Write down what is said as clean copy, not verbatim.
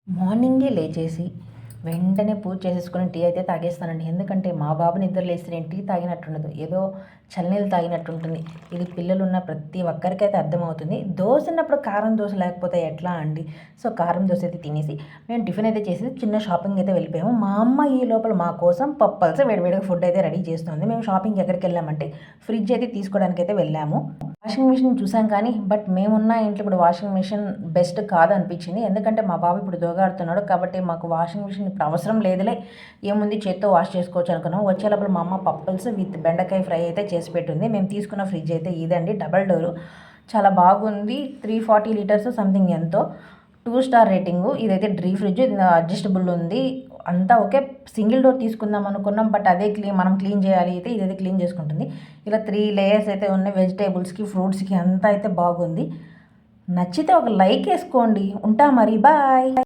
మార్నింగే లేచేసి వెంటనే పూజ చేసేసుకొని టీ అయితే తాగేస్తానండి. ఎందుకంటే మా బాబు నిద్ర లేస్తే నేను టీ తాగినట్టుండదు. ఏదో చల్లనీళ్ళు తాగినట్టుంటుంది. ఇది పిల్లలున్న ప్రతి ఒక్కరికైతే అర్థమవుతుంది. దోస ఉన్నప్పుడు కారం దోస లేకపోతే ఎట్లా అండి? సో, కారం దోస అయితే తినేసి మేము టిఫిన్ అయితే చేసేసి చిన్న షాపింగ్ అయితే వెళ్ళిపోయాము. మా అమ్మ ఈ లోపల మా కోసం పప్పల్స్ వేడివేడిగా ఫుడ్ అయితే రెడీ చేస్తుంది. మేము షాపింగ్‌కి ఎక్కడికెళ్ళామంటే ఫ్రిడ్జ్ అయితే తీసుకోవడానికైతే వెళ్ళాము. వాషింగ్ మిషన్ చూసాం కానీ మేమున్న ఇంట్లో ఇప్పుడు వాషింగ్ మిషన్ బెస్ట్ కాదనిపించింది. ఎందుకంటే మా బాబు ఇప్పుడు దోగాడుతున్నాడు కాబట్టి మాకు వాషింగ్ మిషన్ ఇప్పుడు అవసరం లేదులే, ఏముంది చేత్తో వాష్ చేసుకోవచ్చు అనుకున్నాం. వచ్చేలోపల మా అమ్మ పప్పల్స్ విత్ బెండకాయ ఫ్రై అయితే చేసి పెట్టింది. మేము తీసుకున్న ఫ్రిడ్జ్ అయితే ఇదండి, డబల్ డోరు, చాలా బాగుంది. 340 లీటర్స్ సంథింగ్ ఎంతో, 2 స్టార్ రేటింగు. ఇదైతే డ్రీ ఫ్రిడ్జ్, ఇది అడ్జస్టబుల్ ఉంది, అంతా ఓకే. సింగిల్ డోర్ తీసుకుందాం అనుకున్నాం, బట్ అదే మనం క్లీన్ చేయాలి అయితే ఇదైతే క్లీన్ చేసుకుంటుంది. ఇలా 3 లేయర్స్ అయితే ఉన్నాయి, వెజిటేబుల్స్కి ఫ్రూట్స్కి అంతా అయితే బాగుంది. నచ్చితే ఒక లైక్ వేసుకోండి. ఉంటా మరి, బాయ్.